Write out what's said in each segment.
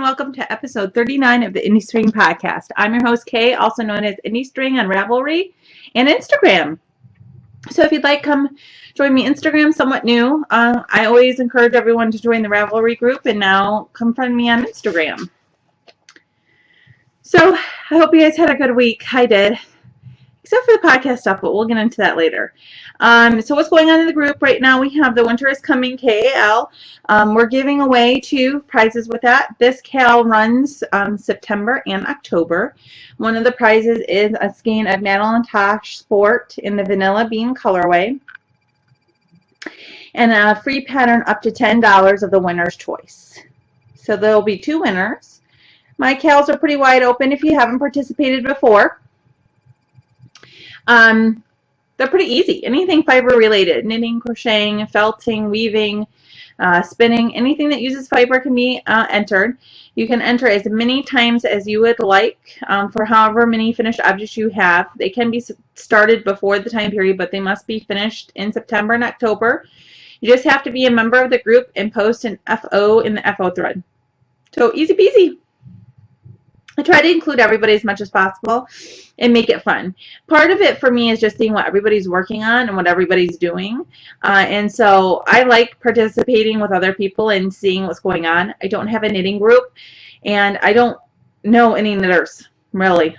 welcome to episode 39 of the Indie String Podcast. I'm your host, Kay, also known as Indie String on Ravelry and Instagram. So if you'd like, come join me. Instagram, somewhat new. I always encourage everyone to join the Ravelry group, and now come find me on Instagram. So I hope you guys had a good week. I did. Except for the podcast stuff, but we'll get into that later. So what's going on in the group right now? We have the Winter is Coming KAL. We're giving away 2 prizes with that. This KAL runs September and October. One of the prizes is a skein of Madeline Tosh Sport in the Vanilla Bean colorway, and a free pattern up to $10 of the winner's choice. So there'll be 2 winners. My KALs are pretty wide open if you haven't participated before. They're pretty easy. Anything fiber related, knitting, crocheting, felting, weaving, spinning, anything that uses fiber can be entered. You can enter as many times as you would like for however many finished objects you have. They can be started before the time period, but they must be finished in September and October. You just have to be a member of the group and post an FO in the FO thread. So easy peasy. I try to include everybody as much as possible and make it fun. Part of it for me is just seeing what everybody's working on and what everybody's doing. And so I like participating with other people and seeing what's going on. I don't have a knitting group, and I don't know any knitters, really,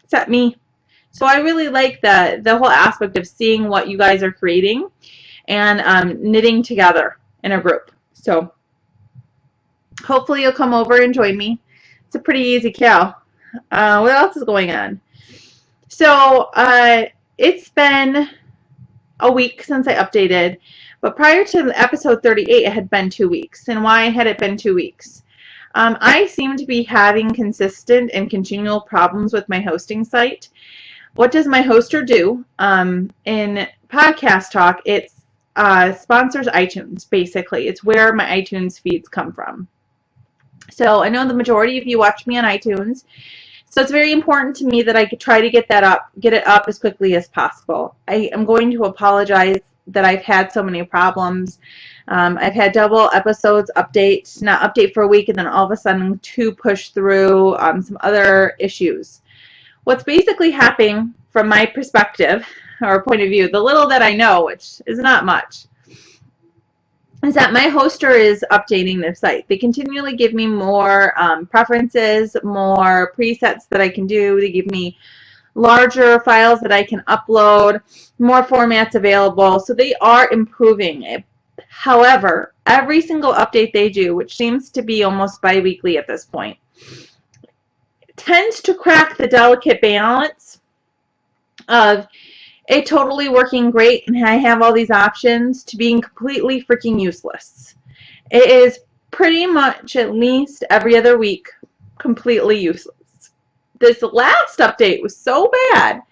except me. So I really like the whole aspect of seeing what you guys are creating and knitting together in a group. So hopefully you'll come over and join me. It's a pretty easy KAL. What else is going on? So it's been a week since I updated, but prior to episode 38, it had been 2 weeks. And why had it been 2 weeks? I seem to be having consistent and continual problems with my hosting site. What does my hoster do? In podcast talk, it sponsors iTunes, basically. It's where my iTunes feeds come from. So I know the majority of you watch me on iTunes, so it's very important to me that I could try to get it up as quickly as possible. I am going to apologize that I've had so many problems. I've had double episodes not update for a week, and then all of a sudden 2 push through, some other issues. What's basically happening from my perspective or point of view, the little that I know, which is not much, is that my hoster is updating their site. They continually give me more preferences, more presets that I can do. They give me larger files that I can upload, more formats available. So they are improving it. However, every single update they do, which seems to be almost bi-weekly at this point, tends to crack the delicate balance of it totally working great and I have all these options to being completely freaking useless. It is pretty much at least every other week completely useless. This last update was so bad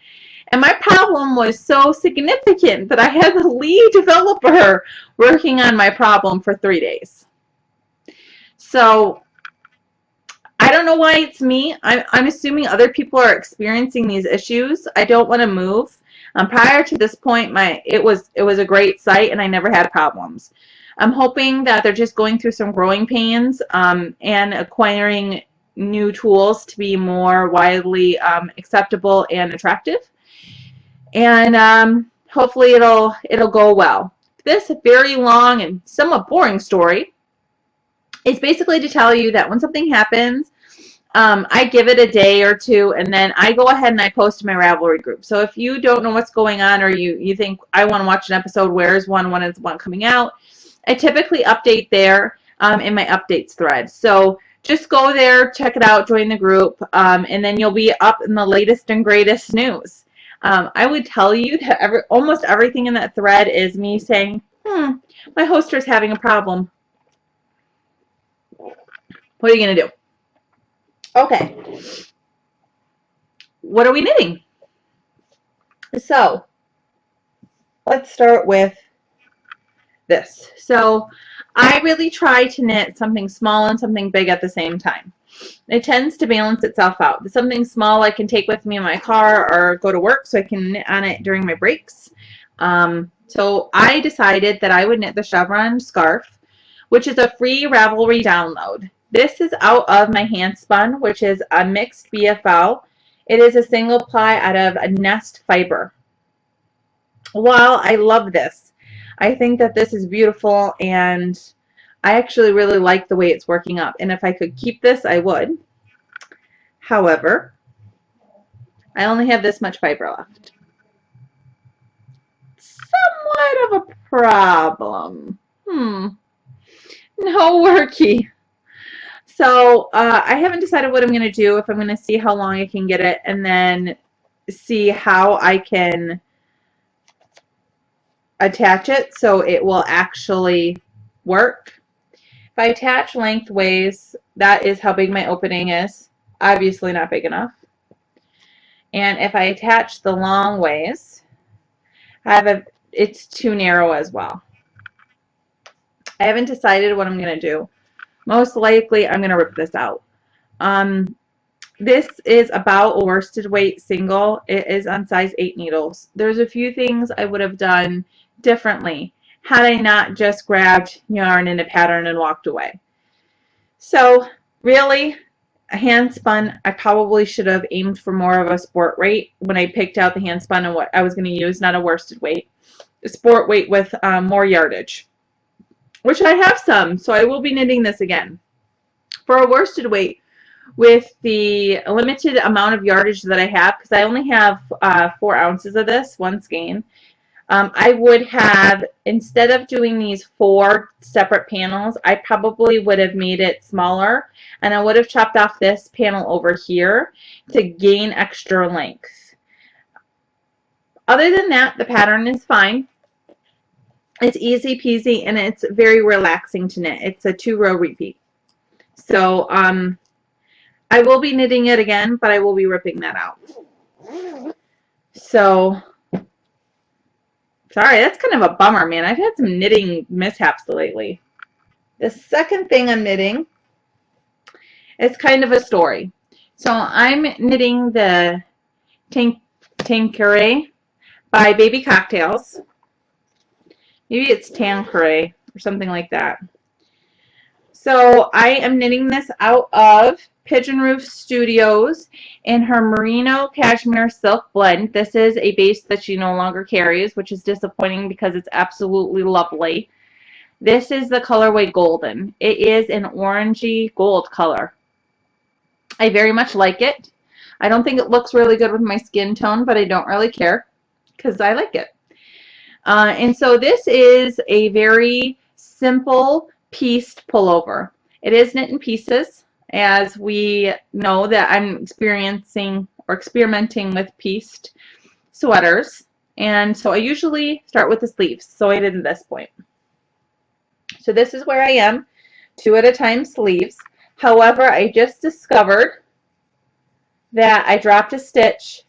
and my problem was so significant that I had the lead developer working on my problem for 3 days. So I don't know why it's me. I'm assuming other people are experiencing these issues. I don't want to move. Prior to this point, it was a great site and I never had problems. I'm hoping that they're just going through some growing pains and acquiring new tools to be more widely acceptable and attractive. And hopefully it'll go well. This very long and somewhat boring story is basically to tell you that when something happens, I give it a day or 2, and then I go ahead and I post to my Ravelry group. So if you don't know what's going on, or you think I want to watch an episode, where's one, when is one coming out, I typically update there in my updates thread. So just go there, check it out, join the group, and then you'll be up in the latest and greatest news. I would tell you that almost everything in that thread is me saying, my hoster is having a problem. What are you going to do? Okay. What are we knitting? So let's start with this. So I really try to knit something small and something big at the same time. It tends to balance itself out. Something small I can take with me in my car or go to work, so I can knit on it during my breaks. So I decided that I would knit the chevron scarf, which is a free Ravelry download. This is out of my hand spun, which is a mixed BFL. It is a single ply out of a nest fiber. While I love this, I think that this is beautiful, and I actually really like the way it's working up. And if I could keep this, I would. However, I only have this much fiber left. Somewhat of a problem. No worky. So I haven't decided what I'm going to do, if I'm going to see how long I can get it and then see how I can attach it so it will actually work. If I attach lengthways, that is how big my opening is. Obviously not big enough. And if I attach the long ways, it's too narrow as well. I haven't decided what I'm going to do. Most likely I'm going to rip this out. This is about a worsted weight single. It is on size 8 needles. There's a few things I would have done differently had I not just grabbed yarn and a pattern and walked away. So really, a hand spun, I probably should have aimed for more of a sport weight when I picked out the hand spun and what I was going to use, not a worsted weight. A sport weight with more yardage, which I have some, so I will be knitting this again. For a worsted weight, with the limited amount of yardage that I have, because I only have 4 ounces of this, one skein, I would have, instead of doing these 4 separate panels, I probably would have made it smaller, and I would have chopped off this panel over here to gain extra length. Other than that, the pattern is fine. It's easy peasy, and it's very relaxing to knit. It's a 2-row repeat. So, I will be knitting it again, but I will be ripping that out. So, sorry, that's kind of a bummer, man. I've had some knitting mishaps lately. The second thing I'm knitting is kind of a story. So I'm knitting the Tanqueray by Baby Cocktails. Maybe it's Tanqueray or something like that. So I am knitting this out of Pigeon Roof Studios in her Merino Cashmere Silk Blend. This is a base that she no longer carries, which is disappointing because it's absolutely lovely. This is the colorway Golden. It is an orangey gold color. I very much like it. I don't think it looks really good with my skin tone, but I don't really care because I like it. And so this is a very simple pieced pullover. It is knit in pieces, as we know that I'm experiencing or experimenting with pieced sweaters. And so I usually start with the sleeves, so I did at this point. So this is where I am, 2 at a time sleeves. However, I just discovered that I dropped a stitch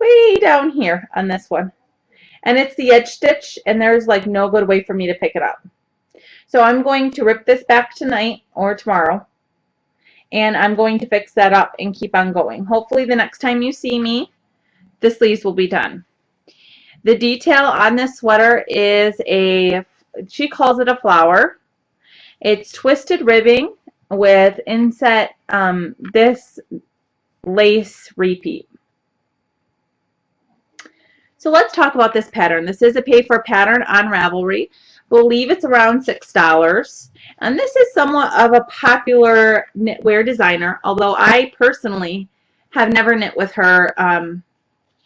way down here on this one. And it's the edge stitch, and there's like no good way for me to pick it up. So I'm going to rip this back tonight or tomorrow, and I'm going to fix that up and keep on going. Hopefully the next time you see me, the sleeves will be done. The detail on this sweater is she calls it a flower. It's twisted ribbing with inset this lace repeat. So let's talk about this pattern. This is a pay-for pattern on Ravelry. I believe it's around $6. And this is somewhat of a popular knitwear designer, although I personally have never knit with her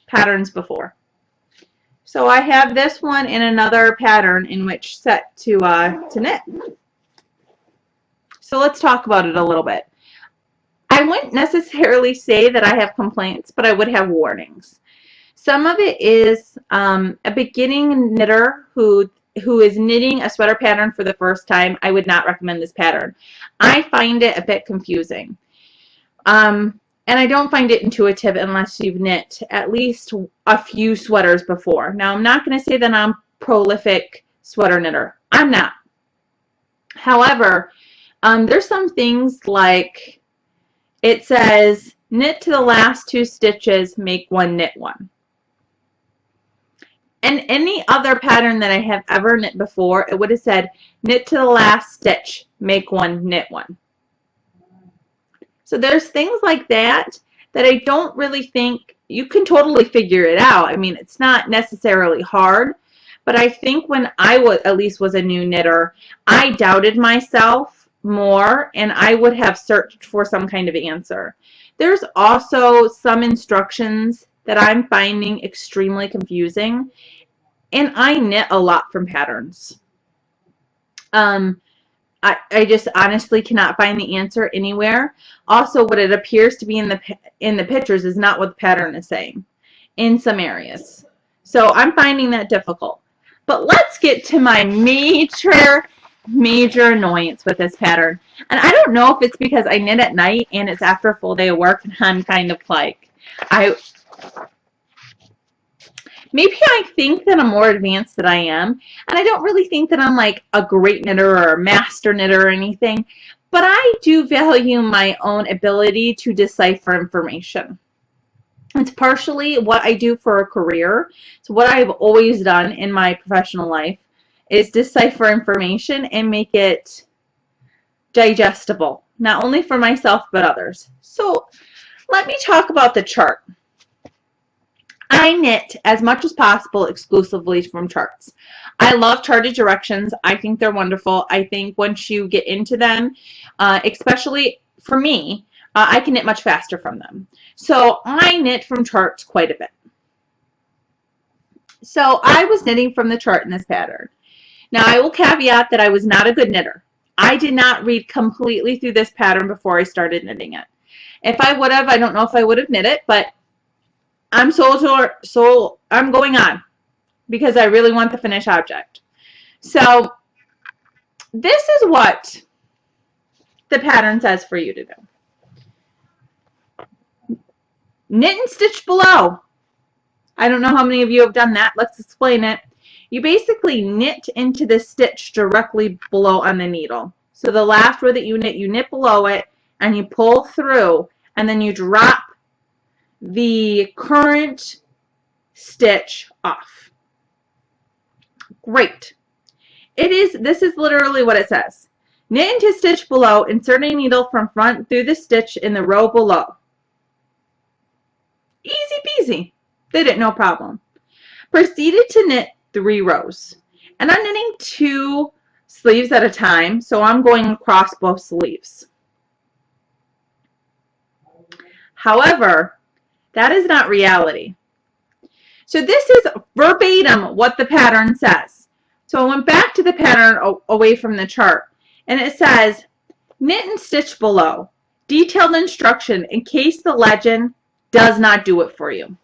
patterns before. So I have this one in another pattern in which set to knit. So let's talk about it a little bit. I wouldn't necessarily say that I have complaints, but I would have warnings. Some of it is a beginning knitter who is knitting a sweater pattern for the first time. I would not recommend this pattern. I find it a bit confusing. And I don't find it intuitive unless you've knit at least a few sweaters before. Now, I'm not going to say that I'm a prolific sweater knitter. I'm not. However, there's some things like it says, knit to the last 2 stitches, make 1, knit 1. And any other pattern that I have ever knit before, it would have said, knit to the last stitch, make 1, knit 1. So there's things like that that I don't really think you can totally figure it out. I mean, it's not necessarily hard, but I think when I was, at least was a new knitter, I doubted myself more and I would have searched for some kind of answer. There's also some instructions that I'm finding extremely confusing, and I knit a lot from patterns. Um, I just honestly cannot find the answer anywhere. Also, what it appears to be in the pictures is not what the pattern is saying in some areas. So I'm finding that difficult. But let's get to my major annoyance with this pattern. And I don't know if it's because I knit at night and it's after a full day of work and I'm kind of like, maybe I think that I'm more advanced than I am, and I don't really think that I'm like a great knitter or a master knitter or anything, but I do value my own ability to decipher information. It's partially what I do for a career. So what I've always done in my professional life is decipher information and make it digestible, not only for myself but others. So let me talk about the chart. I knit as much as possible exclusively from charts. I love charted directions. I think they're wonderful. I think once you get into them, especially for me, I can knit much faster from them. So I knit from charts quite a bit. So I was knitting from the chart in this pattern. Now I will caveat that I was not a good knitter. I did not read completely through this pattern before I started knitting it. If I would have, I don't know if I would have knit it, but I'm I'm going on because I really want the finished object. So this is what the pattern says for you to do. Knit and stitch below. I don't know how many of you have done that. Let's explain it. You basically knit into the stitch directly below on the needle. So the last row that you knit below it and you pull through and then you drop the current stitch off. Great. This is literally what it says. Knit into stitch below, inserting needle from front through the stitch in the row below. Easy peasy. Did it, no problem. Proceeded to knit 3 rows. And I'm knitting 2 sleeves at a time, so I'm going across both sleeves. However, that is not reality. So this is verbatim what the pattern says. So I went back to the pattern away from the chart, and it says, knit and stitch below. Detailed instruction in case the legend does not do it for you.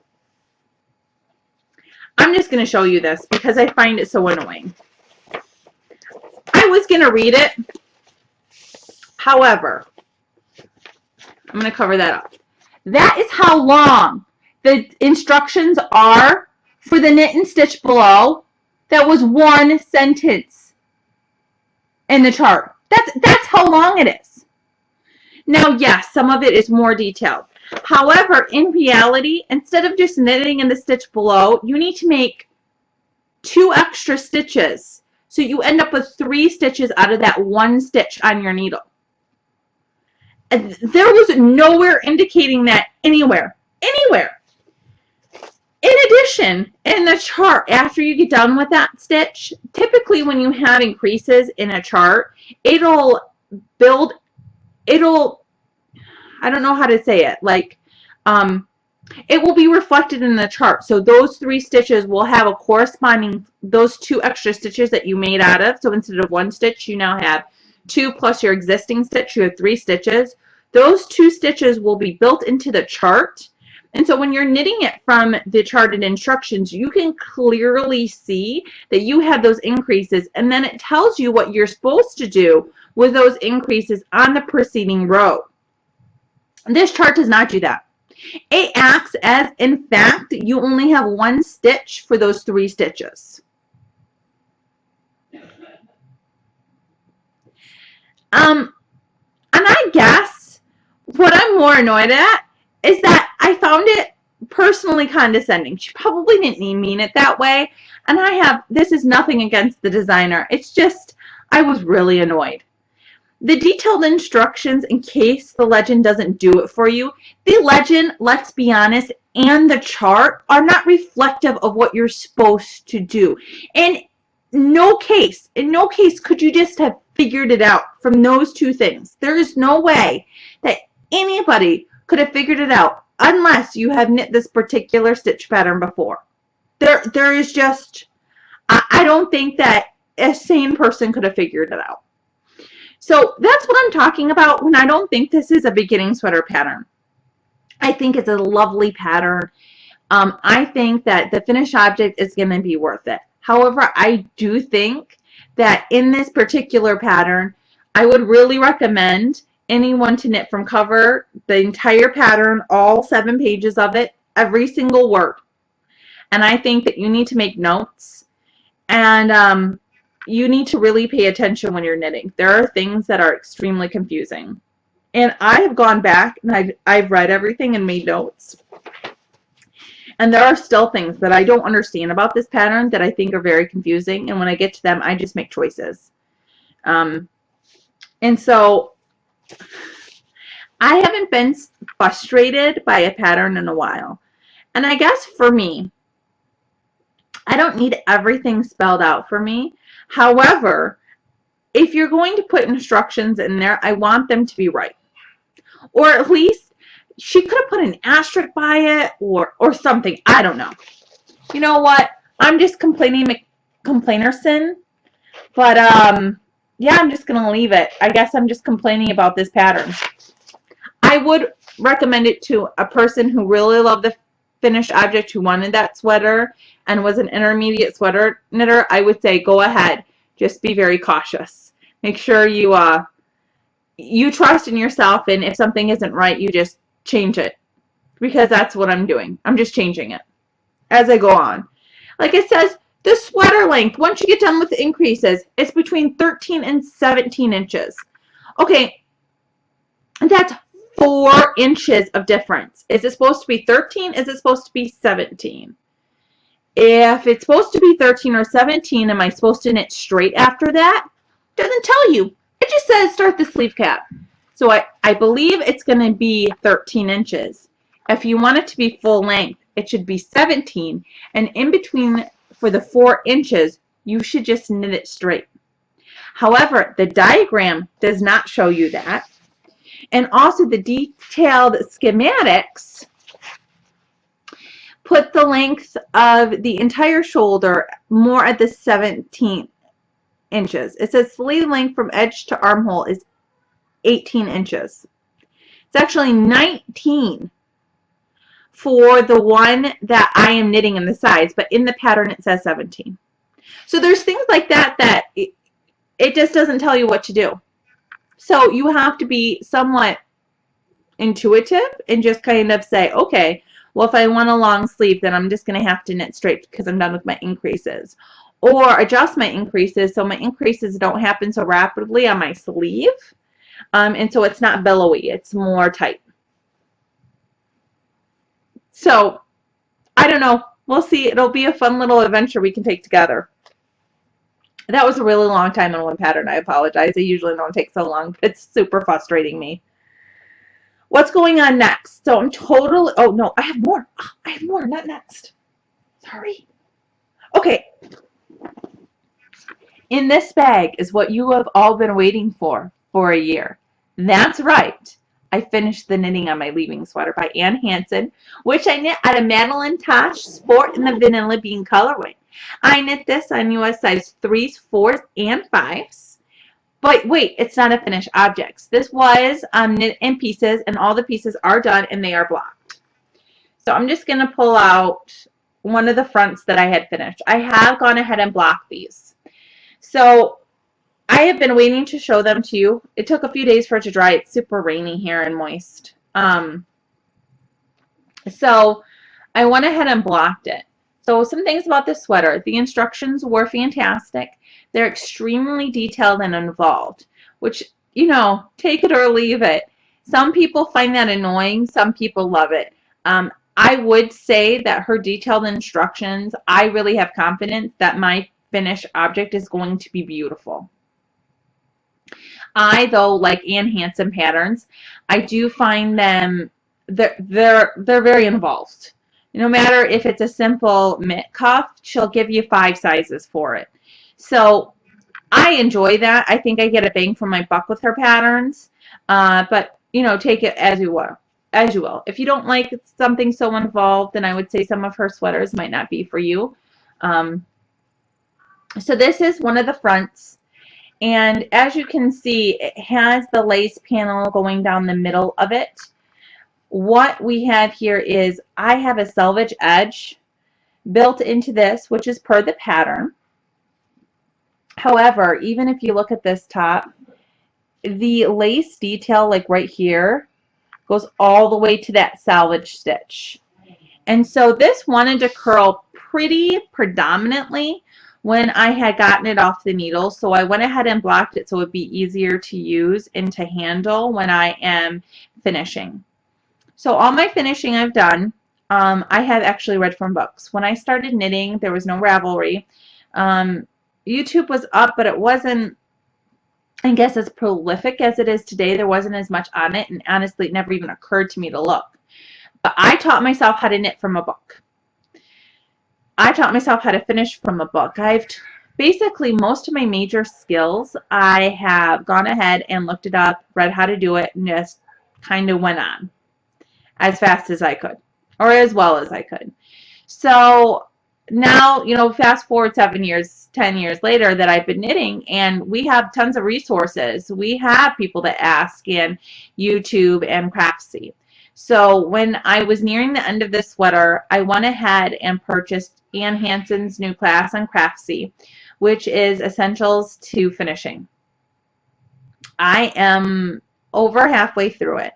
I'm just going to show you this because I find it so annoying. I was going to read it. However, I'm going to cover that up. That is how long the instructions are for the knit and stitch below. That was 1 sentence in the chart. That's how long it is. Now, yes, some of it is more detailed. However, in reality, instead of just knitting in the stitch below, you need to make 2 extra stitches. So you end up with 3 stitches out of that 1 stitch on your needle. And there was nowhere indicating that anywhere. In addition, in the chart, after you get done with that stitch, typically when you have increases in a chart, I don't know how to say it, like, it will be reflected in the chart. So those 3 stitches will have a corresponding, those 2 extra stitches that you made out of. So instead of 1 stitch, you now have 2 plus your existing stitch, you have 3 stitches. Those 2 stitches will be built into the chart. And so when you're knitting it from the charted instructions, you can clearly see that you have those increases, and then it tells you what you're supposed to do with those increases on the preceding row. This chart does not do that. It acts as, in fact, you only have 1 stitch for those 3 stitches. And I guess what I'm more annoyed at is that I found it personally condescending. She probably didn't mean it that way. And this is nothing against the designer. It's just, I was really annoyed. The detailed instructions, in case the legend doesn't do it for you, the legend, let's be honest, and the chart are not reflective of what you're supposed to do. And in no case could you just have figured it out from those two things. There is no way that anybody could have figured it out unless you have knit this particular stitch pattern before. There is just, I don't think that a sane person could have figured it out. So that's what I'm talking about when I don't think this is a beginning sweater pattern. I think it's a lovely pattern. I think that the finished object is going to be worth it. However, I do think that in this particular pattern, I would really recommend anyone to knit from cover, the entire pattern, all 7 pages of it, every single word. And I think that you need to make notes, and you need to really pay attention when you're knitting. There are things that are extremely confusing. And I have gone back and I've read everything and made notes. And there are still things that I don't understand about this pattern that I think are very confusing. And when I get to them, I just make choices. And so I haven't been frustrated by a pattern in a while. And I guess for me, I don't need everything spelled out for me. However, if you're going to put instructions in there, I want them to be right. Or at least she could have put an asterisk by it or something. I don't know. You know what? I'm just complainerson. But yeah, I'm just going to leave it. I guess I'm just complaining about this pattern. I would recommend it to a person who really loved the finished object, who wanted that sweater and was an intermediate sweater knitter. I would say go ahead. Just be very cautious. Make sure you trust in yourself, and if something isn't right, you just change it, because that's what I'm doing. I'm just changing it as I go on. Like it says, the sweater length, once you get done with the increases, it's between 13 and 17 inches. Okay, that's 4 inches of difference. Is it supposed to be 13? Is it supposed to be 17? If it's supposed to be 13 or 17, am I supposed to knit straight after that? It doesn't tell you. It just says start the sleeve cap. So I believe it's going to be 13 inches. If you want it to be full length, it should be 17. And in between, for the 4 inches, you should just knit it straight. However, the diagram does not show you that. And also the detailed schematics put the length of the entire shoulder more at the 17 inches. It says sleeve length from edge to armhole is 18 inches. It's actually 19 for the one that I am knitting in the sides, but in the pattern it says 17. So there's things like that that it just doesn't tell you what to do. So you have to be somewhat intuitive and just kind of say, okay, well, if I want a long sleeve, then I'm just going to have to knit straight because I'm done with my increases. Or adjust my increases so my increases don't happen so rapidly on my sleeve. And so it's not billowy, it's more tight. So, I don't know. We'll see. It'll be a fun little adventure we can take together. That was a really long time in one pattern. I apologize. I usually don't take so long, but it's super frustrating me. What's going on next? So I'm totally, oh no, I have more. Oh, I have more, not next. Sorry. Okay. In this bag is what you have all been waiting for a year. That's right. I finished the knitting on my leaving sweater by Ann Hansen, which I knit out of Madeline Tosh Sport in the Vanilla Bean colorway. I knit this on US size 3s, 4s, and 5s. But wait, it's not a finished object. This was knit in pieces, and all the pieces are done and they are blocked. So I'm just going to pull out one of the fronts that I had finished. I have gone ahead and blocked these. So I have been waiting to show them to you. It took a few days for it to dry. It's super rainy here and moist. So I went ahead and blocked it. So some things about this sweater. The instructions were fantastic. They're extremely detailed and involved, which, you know, take it or leave it. Some people find that annoying. Some people love it. I would say that her detailed instructions, I really have confidence that my finished object is going to be beautiful. I, though, like Ann Hansen patterns, I do find them, they're very involved. No matter if it's a simple mitt cuff, she'll give you 5 sizes for it. So I enjoy that. I think I get a bang for my buck with her patterns. But, you know, take it as you will. As you will. If you don't like something so involved, then I would say some of her sweaters might not be for you. Um, so this is one of the fronts. And as you can see, it has the lace panel going down the middle of it. What we have here is I have a selvage edge built into this, which is per the pattern. However, even if you look at this top, the lace detail, like right here, goes all the way to that selvage stitch. And so this wanted to curl pretty predominantly when I had gotten it off the needle. So I went ahead and blocked it so it would be easier to use and to handle when I am finishing. So all my finishing I've done, I have actually read from books. When I started knitting, there was no Ravelry. YouTube was up, but it wasn't, I guess, as prolific as it is today. There wasn't as much on it, and honestly, it never even occurred to me to look. But I taught myself how to knit from a book. I taught myself how to finish from a book. Basically, most of my major skills, I have gone ahead and looked it up, read how to do it, and just kind of went on as fast as I could, or as well as I could. So now, you know, fast forward 7 years, 10 years later that I've been knitting, and we have tons of resources. We have people that ask in YouTube and Craftsy. So when I was nearing the end of this sweater, I went ahead and purchased Ann Hansen's new class on Craftsy, which is Essentials to Finishing. I am over halfway through it,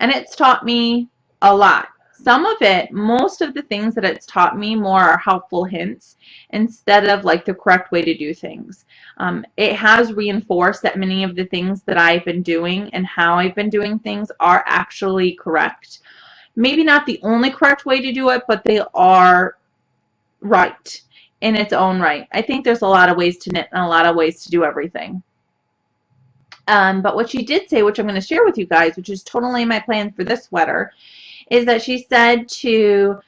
and it's taught me a lot. Some of it, most of the things that it's taught me more are helpful hints instead of like the correct way to do things. It has reinforced that many of the things that I've been doing and how I've been doing things are actually correct. Maybe not the only correct way to do it, but they are right in its own right. I think there's a lot of ways to knit and a lot of ways to do everything. But what she did say, which I'm going to share with you guys, which is totally my plan for this sweater, is that she said to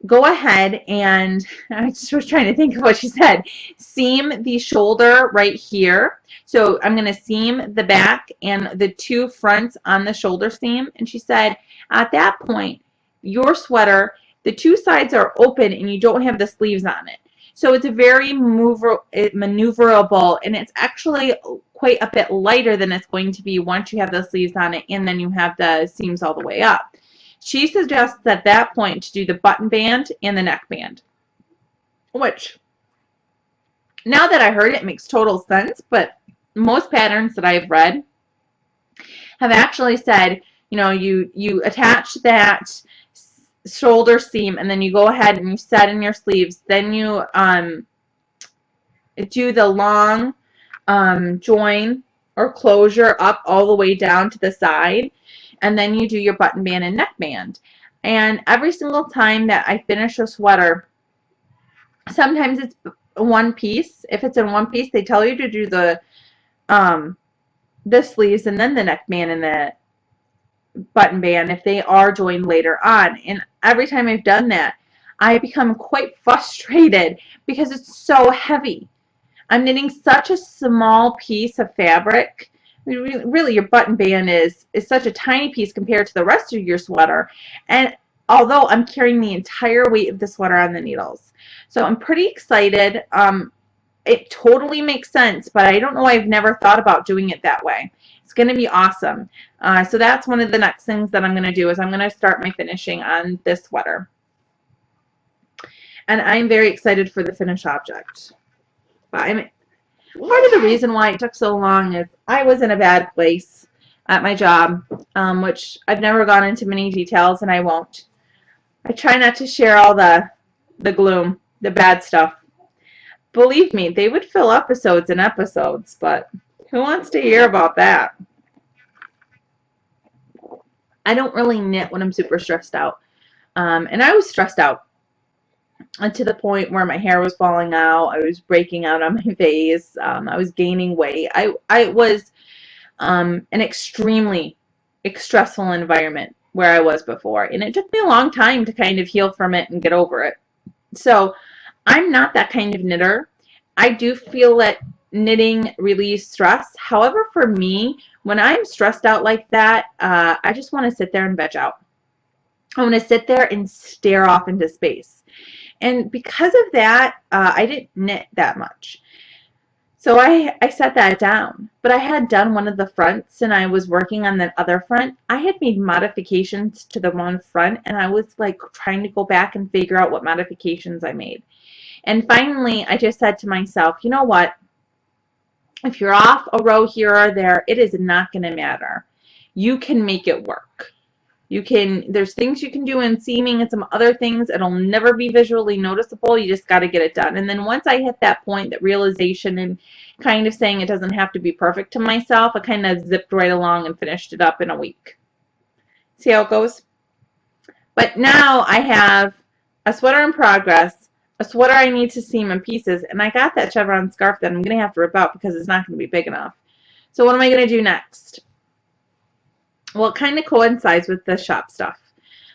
go ahead and, I just was trying to think of what she said, seam the shoulder right here. So I'm going to seam the back and the 2 fronts on the shoulder seam. And she said, at that point, your sweater, the 2 sides are open and you don't have the sleeves on it. So it's very maneuverable, and it's actually quite a bit lighter than it's going to be once you have the sleeves on it and then you have the seams all the way up. She suggests at that point to do the button band and the neck band, which now that I heard it makes total sense, but most patterns that I've read have actually said, you know, you attach that shoulder seam and then you go ahead and you set in your sleeves, then you do the long join or closure up all the way down to the side, and then you do your button band and neck band. And every single time that I finish a sweater, sometimes it's one piece. If it's in one piece, they tell you to do the sleeves and then the neck band and the button band if they are joined later on. And every time I've done that, I become quite frustrated because it's so heavy. I'm knitting such a small piece of fabric. I mean, really, your button band is such a tiny piece compared to the rest of your sweater. And although I'm carrying the entire weight of the sweater on the needles. So I'm pretty excited. It totally makes sense, but I don't know, I've never thought about doing it that way. It's going to be awesome. So that's one of the next things that I'm going to do is I'm going to start my finishing on this sweater. And I'm very excited for the finished object. But part of the reason why it took so long is I was in a bad place at my job, which I've never gone into many details, and I won't. I try not to share all the gloom, the bad stuff. Believe me, they would fill episodes and episodes, but who wants to hear about that? I don't really knit when I'm super stressed out. And I was stressed out. to the point where my hair was falling out. I was breaking out on my face. I was gaining weight. I was an extremely stressful environment where I was before. And it took me a long time to kind of heal from it and get over it. So I'm not that kind of knitter. I do feel that knitting relieves stress. However, for me, when I'm stressed out like that, I just want to sit there and veg out. I want to sit there and stare off into space. And because of that, I didn't knit that much. So I set that down. But I had done one of the fronts and I was working on the other front. I had made modifications to the one front and I was like trying to go back and figure out what modifications I made. And finally, I just said to myself, you know what? If you're off a row here or there, it is not going to matter. You can make it work. You can, there's things you can do in seaming and some other things. It'll never be visually noticeable. You just got to get it done. And then once I hit that point, that realization and kind of saying it doesn't have to be perfect to myself, I kind of zipped right along and finished it up in a week. See how it goes? But now I have a sweater in progress, a sweater I need to seam in pieces, and I got that chevron scarf that I'm going to have to rip out because it's not going to be big enough. So what am I going to do next? Well, it kind of coincides with the shop stuff,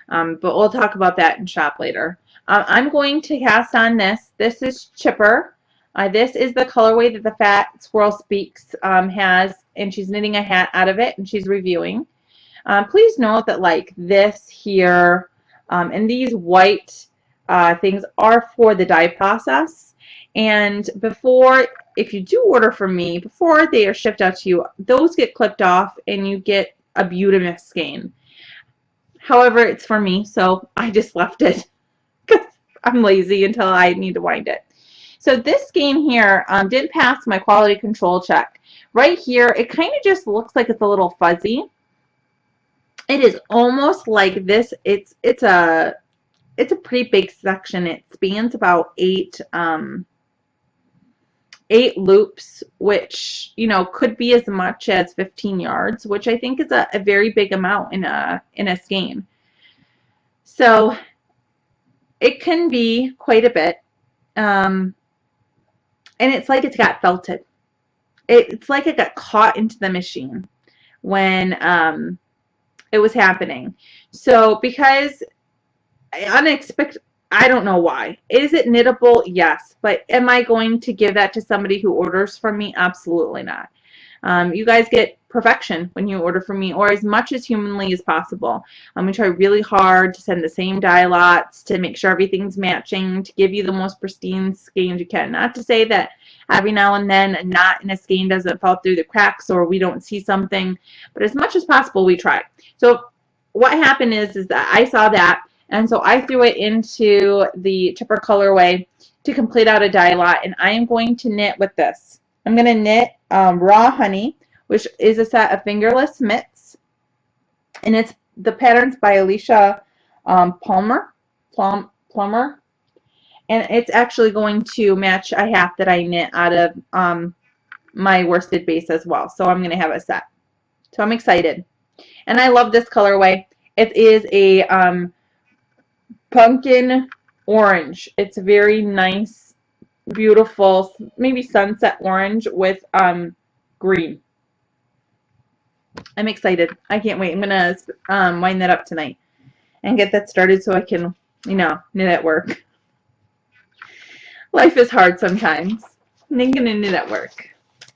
but we'll talk about that in shop later. I'm going to cast on this. This is Chipper. This is the colorway that the Fat Squirrel Speaks has, and she's knitting a hat out of it, and she's reviewing. Please note that like this here and these white things are for the dye process. And before, if you do order from me, before they are shipped out to you, those get clipped off and you get a Beautimist skein. However, it's for me, so I just left it because I'm lazy until I need to wind it. So this skein here did pass my quality control check. Right here, it kind of just looks like it's a little fuzzy. It is almost like this. It's a pretty big section. It spans about eight loops, which could be as much as 15 yards, which I think is a very big amount in a skein. So it can be quite a bit, and it's like it's got felted. It's like it got caught into the machine when it was happening. So because unexpected, I don't know why. Is it knittable? Yes. But am I going to give that to somebody who orders from me? Absolutely not. You guys get perfection when you order from me, or as much as humanly as possible. I'm going to try really hard to send the same dye lots, to make sure everything's matching, to give you the most pristine skeins you can. Not to say that every now and then a knot in a skein doesn't fall through the cracks or we don't see something, but as much as possible we try. So what happened is that I saw that, and so I threw it into the Chipper colorway to complete out a dye lot, and I am going to knit with this. I'm going to knit Raw Honey, which is a set of fingerless mitts, and the pattern's by Alicia Plummer, and it's actually going to match a hat that I knit out of my worsted base as well. So I'm going to have a set. So I'm excited, and I love this colorway. It is a pumpkin orange. It's very nice, beautiful, maybe sunset orange with green. I'm excited. I can't wait. I'm gonna wind that up tonight and get that started so I can, knit at work. Life is hard sometimes. I'm gonna knit at work.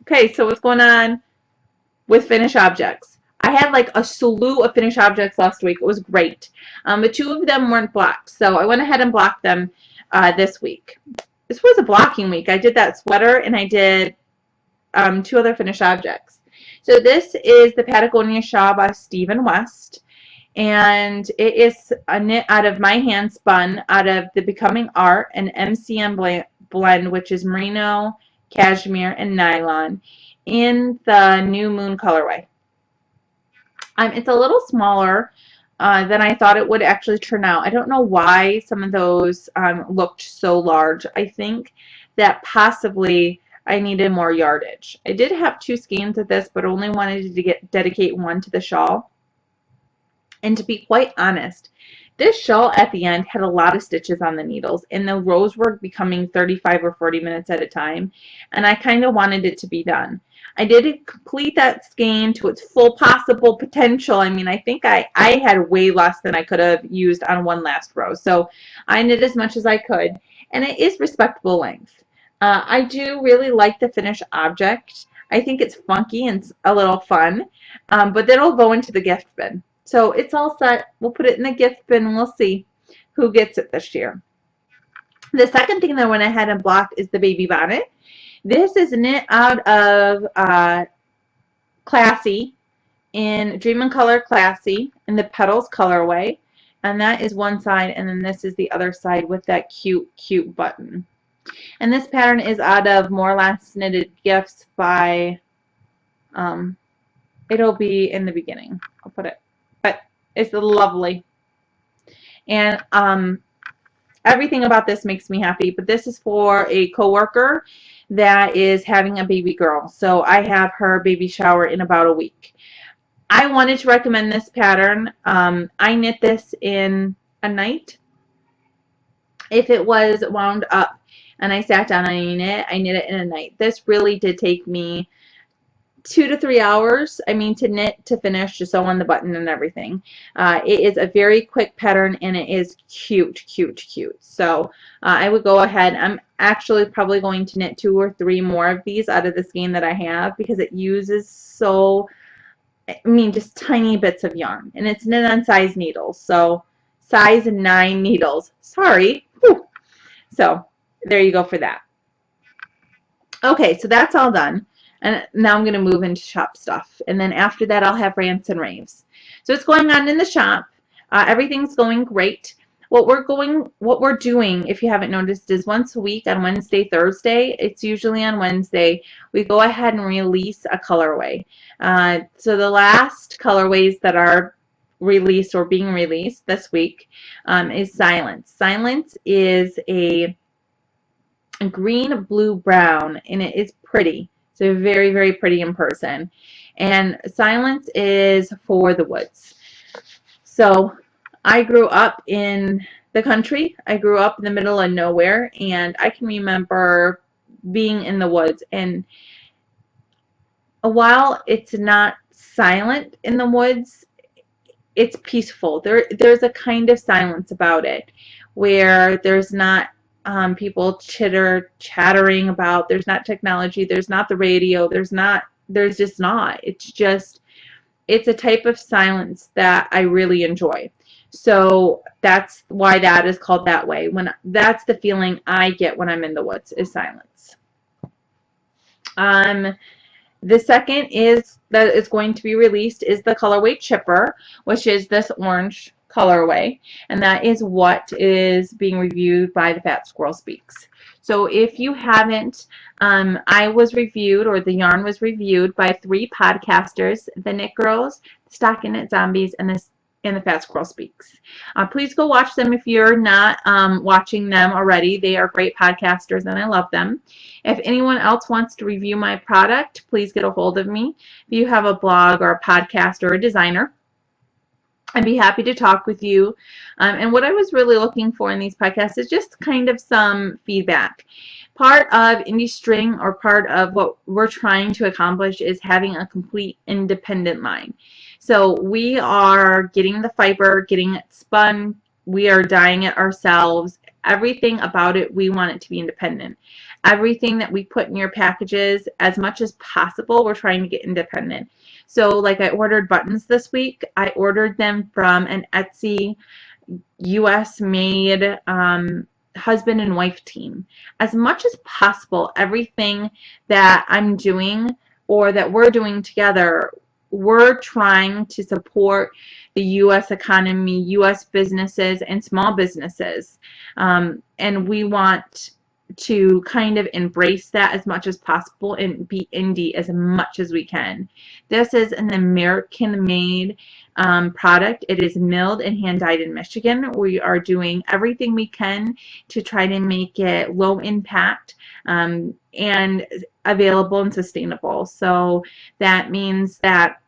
Okay, so what's going on with finished objects? I had like a slew of finished objects last week. It was great. But two of them weren't blocked, so I went ahead and blocked them this week. This was a blocking week. I did that sweater and I did two other finished objects. So this is the Patagonia Shawl by Stephen West, and it is a knit out of my hand spun out of the Becoming Art and MCM blend, which is merino, cashmere, and nylon in the New Moon colorway. It's a little smaller than I thought it would actually turn out. I don't know why some of those looked so large. I think that possibly I needed more yardage. I did have two skeins of this, but only wanted to dedicate one to the shawl. And to be quite honest, This shawl at the end had a lot of stitches on the needles, and the rows were becoming 35 or 40 minutes at a time, and I kind of wanted it to be done. I didn't complete that skein to its full possible potential. I mean, I think I had way less than I could have used on one last row, so I knit as much as I could, and it is respectable length. I do really like the finished object. I think it's funky and a little fun, but that'll go into the gift bin. So it's all set. We'll put it in the gift bin and we'll see who gets it this year. The second thing that I went ahead and blocked is the baby bonnet. This is knit out of Classy in Dream and Color Classy in the Petals colorway. And that is one side, and then this is the other side with that cute, cute button. And this pattern is out of More or Less Knitted Gifts by, it'll be in the beginning. I'll put it. But it's lovely. And everything about this makes me happy. But this is for a coworker that is having a baby girl. So I have her baby shower in about a week. I wanted to recommend this pattern. I knit this in a night. If it was wound up and I sat down and I knit it in a night. This really did take me 2 to 3 hours, I mean, to knit, to finish, to sew on the button and everything. It is a very quick pattern, and it is cute, cute, cute. So I would go ahead. I'm actually probably going to knit 2 or 3 more of these out of the skein that I have, because it uses so, I mean, just tiny bits of yarn. And it's knit on size needles. So size 9 needles. Sorry. Whew. So there you go for that. Okay, so that's all done. And now I'm going to move into shop stuff. And then after that, I'll have rants and raves. So it's going on in the shop. Everything's going great. What we're doing, if you haven't noticed, is once a week on Wednesday, Thursday. It's usually on Wednesday. We go ahead and release a colorway. So the last colorways that are released or being released this week is Silence. Silence is a green, blue, brown, and it is pretty. So very, very pretty in person. And Silence is for the woods. So I grew up in the country. I grew up in the middle of nowhere, and I can remember being in the woods. And while it's not silent in the woods, it's peaceful. There's a kind of silence about it where there's not people chattering about, there's not technology, there's not the radio, there's just not. It's a type of silence that I really enjoy. So that's why that is called that way. That's the feeling I get when I'm in the woods, is silence. The second is that is going to be released is the colorway Chipper, which is this orange colorway, and that is what is being reviewed by the Fat Squirrel Speaks. So if you haven't, I was reviewed, or the yarn was reviewed by 3 podcasters: the Knit Girls, the Stockinette Zombies, and the Fat Squirrel Speaks. Please go watch them if you're not watching them already. They are great podcasters, and I love them. If anyone else wants to review my product, please get a hold of me. If you have a blog or a podcast or a designer, I'd be happy to talk with you. And what I was really looking for in these podcasts is just kind of some feedback. Part of Indie String, or part of what we're trying to accomplish, is having a complete independent line. So we are getting the fiber, getting it spun, we are dyeing it ourselves. Everything about it, we want it to be independent. Everything that we put in your packages, as much as possible, we're trying to get independent. So like I ordered buttons this week. I ordered them from an Etsy US made husband and wife team. As much as possible, everything that I'm doing or that we're doing together, we're trying to support the U.S. economy, U.S. businesses, and small businesses. And we want to kind of embrace that as much as possible and be indie as much as we can. This is an American-made product. It is milled and hand-dyed in Michigan. We are doing everything we can to try to make it low impact and available and sustainable. So that means that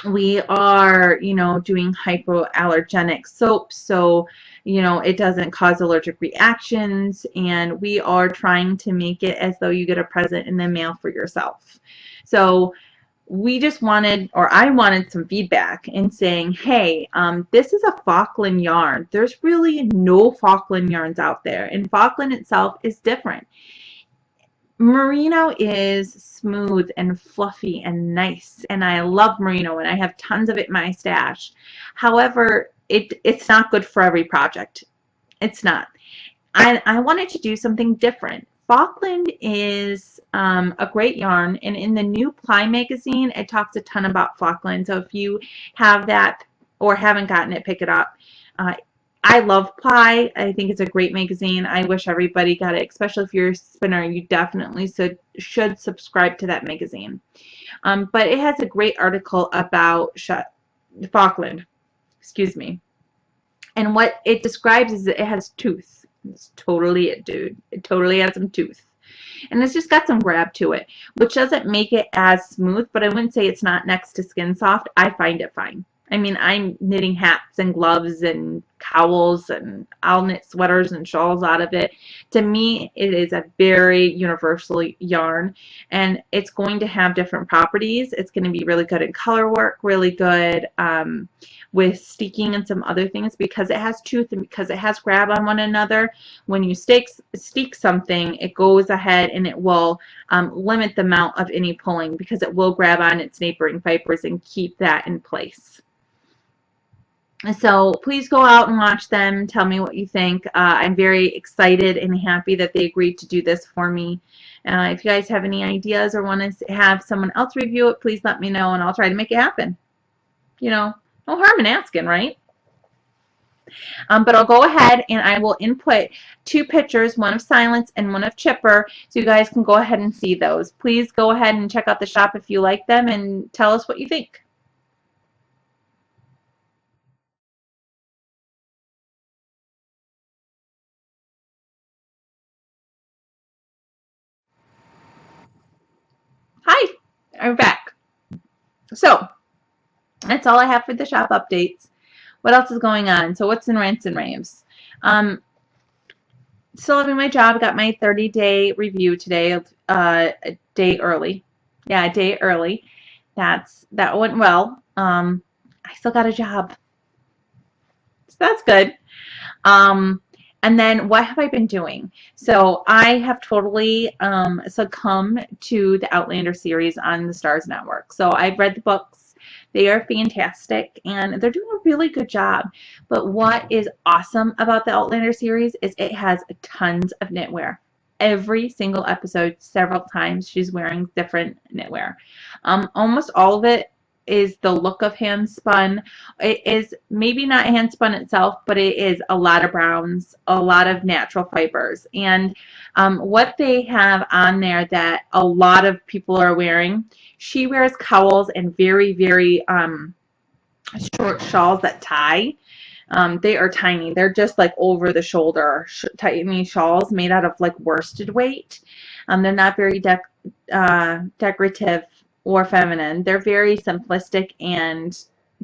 We are, doing hypoallergenic soaps, so, it doesn't cause allergic reactions, and we are trying to make it as though you get a present in the mail for yourself. So we just wanted, or I wanted some feedback in saying, hey, this is a Falkland yarn. There's really no Falkland yarns out there, and Falkland itself is different. Merino is smooth and fluffy and nice, and I love merino, and I have tons of it in my stash. However, it's not good for every project. It's not. I wanted to do something different. Falkland is a great yarn, and in the new Ply magazine, it talks a ton about Falkland. So if you have that or haven't gotten it, pick it up. Uh, I love Ply. I think it's a great magazine. I wish everybody got it, especially if you're a spinner. You definitely should subscribe to that magazine. But it has a great article about Falkland. Excuse me. And what it describes is that it has tooth. It's totally it, dude. It totally has some tooth. And it's just got some grab to it, which doesn't make it as smooth, but I wouldn't say it's not next to skin soft. I find it fine. I mean, I'm knitting hats and gloves and cowls, and I'll knit sweaters and shawls out of it. To me, it is a very universal yarn, and it's going to have different properties. It's going to be really good in color work, really good with steeking and some other things, because it has tooth and because it has grab on one another. When you steek something, it goes ahead and it will limit the amount of any pulling, because it will grab on its neighboring fibers and keep that in place. So please go out and watch them. Tell me what you think. I'm very excited and happy that they agreed to do this for me. If you guys have any ideas or want to have someone else review it, please let me know, and I'll try to make it happen. No harm in asking, right? But I'll go ahead and I will input 2 pictures, one of Silence and one of Chipper, so you guys can go ahead and see those. Please go ahead and check out the shop if you like them, and tell us what you think. Hi, I'm back. So that's all I have for the shop updates. What else is going on? So what's in rants and raves? Still having my job. Got my 30-day review today, a day early. Yeah, a day early. That went well. I still got a job, so that's good. And then what have I been doing? So I have totally succumbed to the Outlander series on the Starz Network. So I've read the books. They are fantastic, and they're doing a really good job. But what is awesome about the Outlander series is it has tons of knitwear. Every single episode, several times, she's wearing different knitwear. Almost all of it is the look of hand spun. It is maybe not hand spun itself, but it is a lot of browns, a lot of natural fibers. And what they have on there that a lot of people are wearing, she wears cowls and very, very short shawls that tie. They are tiny. They're just like over the shoulder tiny shawls made out of like worsted weight. They're not very decorative or feminine. They're very simplistic and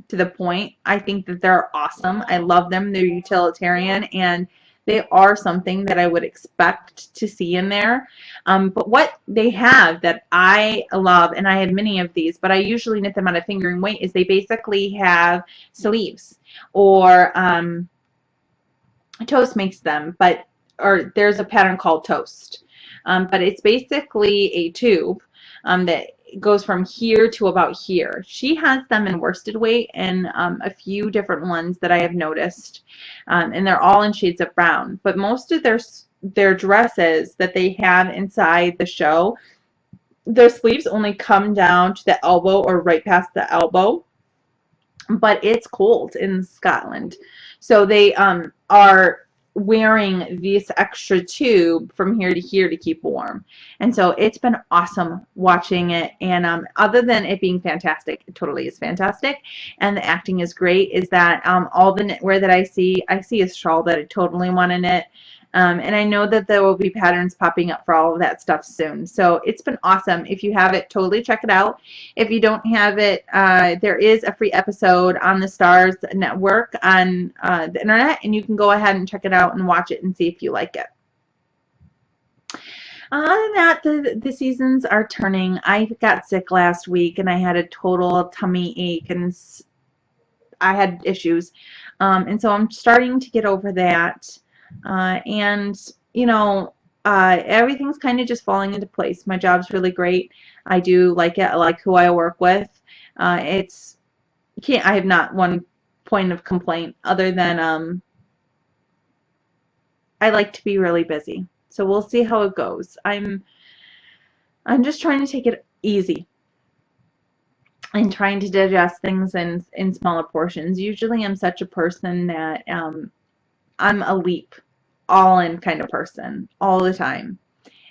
to the point. I think that they're awesome. I love them. They're utilitarian, and they are something that I would expect to see in there. But what they have that I love, and I have many of these, but I usually knit them out of fingering weight, is they basically have sleeves, or Toast makes them, or there's a pattern called Toast. But it's basically a tube that goes from here to about here. She has them in worsted weight and a few different ones that I have noticed, and they're all in shades of brown. But most of their dresses that they have inside the show, their sleeves only come down to the elbow or right past the elbow, but it's cold in Scotland, so they are wearing this extra tube from here to here to keep warm. And so it's been awesome watching it, and other than it being fantastic, it totally is fantastic, and the acting is great, is that all the knitwear that I see a shawl that I totally want to knit. And I know that there will be patterns popping up for all of that stuff soon. So it's been awesome. If you have it, totally check it out. If you don't have it, there is a free episode on the Stars Network on the internet, and you can go ahead and check it out and watch it and see if you like it. Other than that, the seasons are turning. I got sick last week, and I had a total tummy ache, and I had issues. And so I'm starting to get over that. And, you know, everything's kind of just falling into place. My job's really great. I do like it. I like who I work with. I have not one point of complaint other than I like to be really busy. So we'll see how it goes. I'm just trying to take it easy and trying to digest things in smaller portions. Usually I'm such a person that I'm a leap, all in kind of person all the time.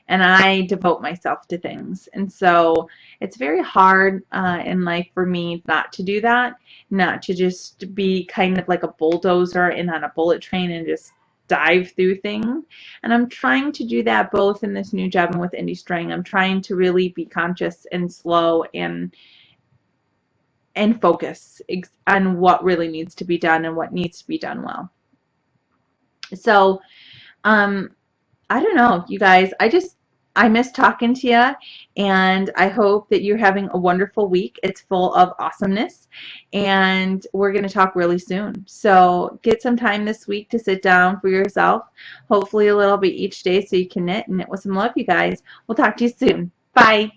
And I devote myself to things. And so it's very hard in life for me not to do that, not to just be kind of like a bulldozer and on a bullet train and just dive through things. And I'm trying to do that both in this new job and with Indie String. I'm trying to really be conscious and slow and focus on what really needs to be done and what needs to be done well. So, I don't know, you guys. I miss talking to you, and I hope that you're having a wonderful week. It's full of awesomeness, and we're going to talk really soon. So get some time this week to sit down for yourself, hopefully a little bit each day so you can knit and knit with some love, you guys. We'll talk to you soon. Bye.